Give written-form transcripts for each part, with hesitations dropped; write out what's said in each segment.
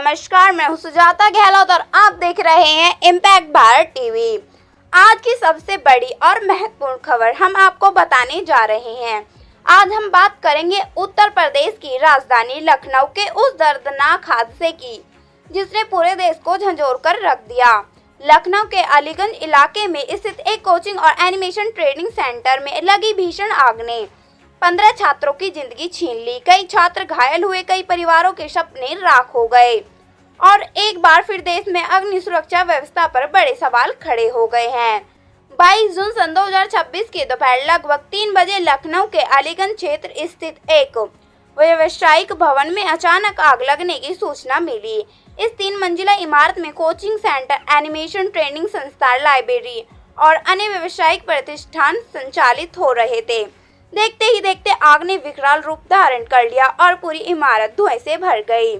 नमस्कार, मैं हूं सुजाता गहलोत और आप देख रहे हैं इम्पैक्ट भारत टीवी। आज की सबसे बड़ी और महत्वपूर्ण खबर हम आपको बताने जा रहे हैं। आज हम बात करेंगे उत्तर प्रदेश की राजधानी लखनऊ के उस दर्दनाक हादसे की जिसने पूरे देश को झंझोर कर रख दिया। लखनऊ के अलीगंज इलाके में स्थित एक कोचिंग और एनिमेशन ट्रेनिंग सेंटर में लगी भीषण आग ने 15 छात्रों की जिंदगी छीन ली। कई छात्र घायल हुए, कई परिवारों के सपने राख हो गए और एक बार फिर देश में अग्नि सुरक्षा व्यवस्था पर बड़े सवाल खड़े हो गए हैं। 22 जून सन 2026 की दोपहर लगभग 3 बजे लखनऊ के अलीगंज क्षेत्र स्थित एक व्यावसायिक भवन में अचानक आग लगने की सूचना मिली। इस 3 मंजिला इमारत में कोचिंग सेंटर, एनिमेशन ट्रेनिंग संस्थान, लाइब्रेरी और अन्य व्यावसायिक प्रतिष्ठान संचालित हो रहे थे। देखते ही देखते आग ने विकराल रूप धारण कर लिया और पूरी इमारत धुएं से भर गई।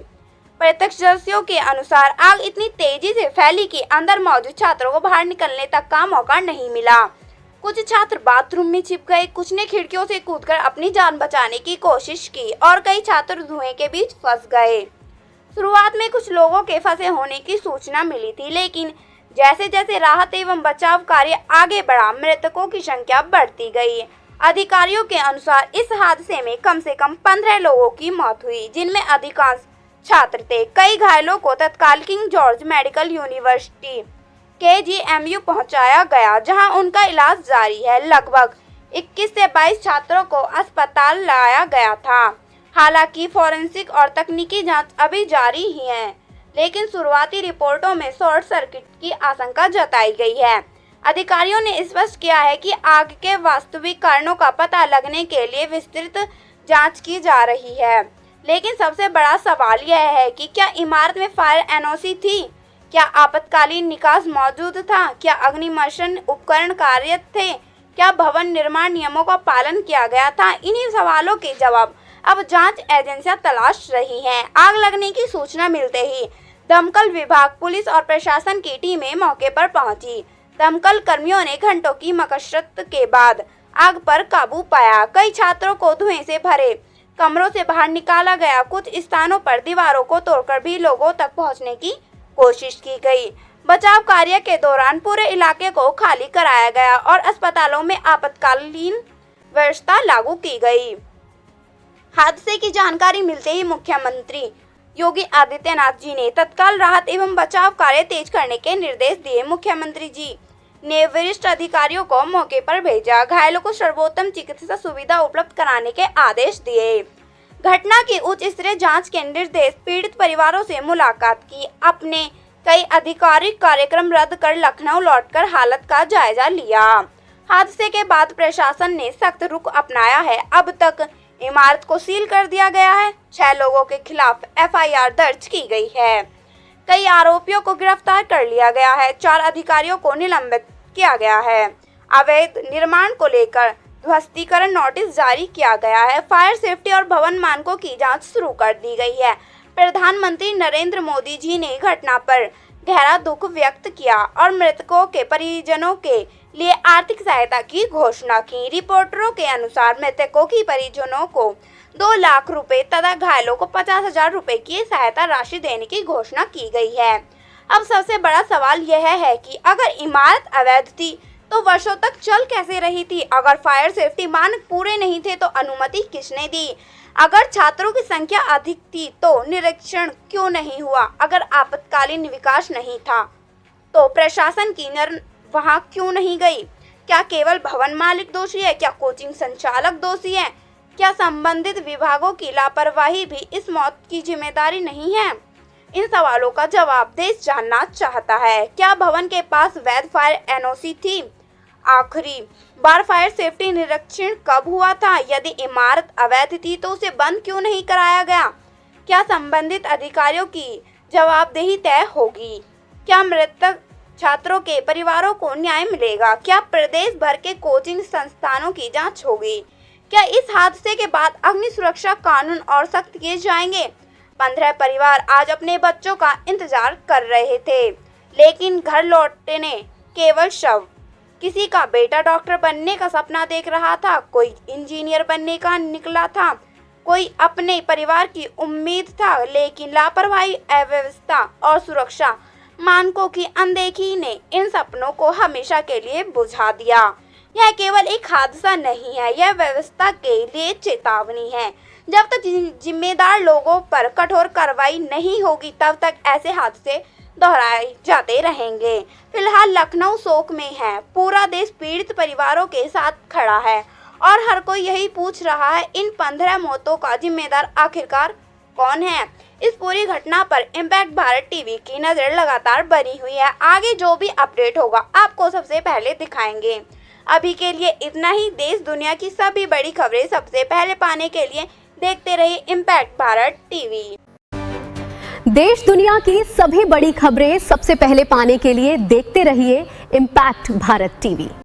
प्रत्यक्षदर्शियों के अनुसार आग इतनी तेजी से फैली कि अंदर मौजूद छात्रों को बाहर निकलने तक का मौका नहीं मिला। कुछ छात्र बाथरूम में छिप गए, कुछ ने खिड़कियों से कूदकर अपनी जान बचाने की कोशिश की और कई छात्र धुएं के बीच फंस गए। शुरुआत में कुछ लोगों के फंसे होने की सूचना मिली थी, लेकिन जैसे जैसे राहत एवं बचाव कार्य आगे बढ़ा, मृतकों की संख्या बढ़ती गई। अधिकारियों के अनुसार इस हादसे में कम से कम 15 लोगों की मौत हुई, जिनमें अधिकांश छात्र थे। कई घायलों को तत्काल king George medical university KGMU पहुंचाया गया, जहां उनका इलाज जारी है। लगभग 21 से 22 छात्रों को अस्पताल लाया गया था। हालांकि फॉरेंसिक और तकनीकी जांच अभी जारी ही है, लेकिन शुरुआती रिपोर्टों में शॉर्ट सर्किट की आशंका जताई गई है। अधिकारियों ने स्पष्ट किया है कि आग के वास्तविक कारणों का पता लगने के लिए विस्तृत जांच की जा रही है, लेकिन सबसे बड़ा सवाल यह है कि क्या इमारत में फायर NOC थी? क्या आपातकालीन निकास मौजूद था? क्या अग्निशमन उपकरण कार्यरत थे? क्या भवन निर्माण नियमों का पालन किया गया था? इन्हीं सवालों के जवाब अब जांच एजेंसियां तलाश रही हैं। आग लगने की सूचना मिलते ही दमकल विभाग, पुलिस और प्रशासन की टीमें मौके पर पहुंची। दमकल कर्मियों ने घंटों की मशक्कत के बाद आग पर काबू पाया। कई छात्रों को धुएं से भरे कमरों से बाहर निकाला गया। कुछ स्थानों पर दीवारों को तोड़कर भी लोगों तक पहुंचने की कोशिश की गई। बचाव कार्य के दौरान पूरे इलाके को खाली कराया गया और अस्पतालों में आपातकालीन व्यवस्था लागू की गई। हादसे की जानकारी मिलते ही मुख्यमंत्री योगी आदित्यनाथ जी ने तत्काल राहत एवं बचाव कार्य तेज करने के निर्देश दिए। मुख्यमंत्री जी ने वरिष्ठ अधिकारियों को मौके पर भेजा, घायलों को सर्वोत्तम चिकित्सा सुविधा उपलब्ध कराने के आदेश दिए। घटना की उच्च स्तरीय जांच के निर्देश, पीड़ित परिवारों से मुलाकात की। अपने कई आधिकारिक कार्यक्रम रद्द कर लखनऊ लौटकर हालत का जायजा लिया। हादसे के बाद प्रशासन ने सख्त रुख अपनाया है। अब तक इमारत को सील कर दिया गया है। 6 लोगों के खिलाफ FIR दर्ज की गई है। कई आरोपियों को गिरफ्तार कर लिया गया है। 4 अधिकारियों को निलंबित किया गया है। अवैध निर्माण को लेकर ध्वस्तीकरण नोटिस जारी किया गया है। फायर सेफ्टी और भवन मानकों की जांच शुरू कर दी गई है। प्रधानमंत्री नरेंद्र मोदी जी ने घटना पर गहरा दुख व्यक्त किया और मृतकों के परिजनों के लिए आर्थिक सहायता की घोषणा की। रिपोर्टरों के अनुसार मृतकों की परिजनों को 2 लाख रुपए तथा घायलों को 50,000 रुपए की सहायता राशि देने की घोषणा की गई है। अब सबसे बड़ा सवाल यह है कि अगर इमारत अवैध थी तो वर्षों तक चल कैसे रही थी? अगर फायर सेफ्टी मानक पूरे नहीं थे तो अनुमति किसने दी? अगर छात्रों की संख्या अधिक थी तो निरीक्षण क्यों नहीं हुआ? अगर आपातकालीन विकास नहीं था तो प्रशासन की नजर वहां क्यों नहीं गई? क्या केवल भवन मालिक दोषी है? क्या कोचिंग संचालक दोषी है? क्या संबंधित विभागों की लापरवाही भी इस मौत की जिम्मेदारी नहीं है? इन सवालों का जवाब देश जानना चाहता है। क्या भवन के पास वैध फायर NOC थी? आखिरी बार फायर सेफ्टी निरीक्षण कब हुआ था? यदि इमारत अवैध थी तो उसे बंद क्यों नहीं कराया गया? क्या संबंधित अधिकारियों की जवाबदेही तय होगी? क्या मृतक छात्रों के परिवारों को न्याय मिलेगा? क्या प्रदेश भर के कोचिंग संस्थानों की जांच होगी? क्या इस हादसे के बाद अग्नि सुरक्षा कानून और सख्त किए जाएंगे? 15 परिवार आज अपने बच्चों का इंतजार कर रहे थे, लेकिन घर लौटने केवल शव। किसी का बेटा डॉक्टर बनने का सपना देख रहा था, कोई इंजीनियर बनने का निकला था, कोई अपने परिवार की उम्मीद था, लेकिन लापरवाही, अव्यवस्था और सुरक्षा मानकों की अनदेखी ने इन सपनों को हमेशा के लिए बुझा दिया। यह केवल एक हादसा नहीं है, यह व्यवस्था के लिए चेतावनी है। जब तक जिम्मेदार लोगों पर कठोर कार्रवाई नहीं होगी, तब तक ऐसे हादसे दोहराए जाते रहेंगे। फिलहाल लखनऊ शोक में है, पूरा देश पीड़ित परिवारों के साथ खड़ा है और हर कोई यही पूछ रहा है, इन 15 मौतों का जिम्मेदार आखिरकार कौन है। इस पूरी घटना पर इम्पैक्ट भारत टीवी की नजर लगातार बनी हुई है। आगे जो भी अपडेट होगा आपको सबसे पहले दिखाएंगे। अभी के लिए इतना ही। देश दुनिया की सभी बड़ी खबरें सबसे पहले पाने के लिए देखते रहिए इम्पैक्ट भारत टीवी। देश दुनिया की सभी बड़ी खबरें सबसे पहले पाने के लिए देखते रहिए इम्पैक्ट भारत टीवी।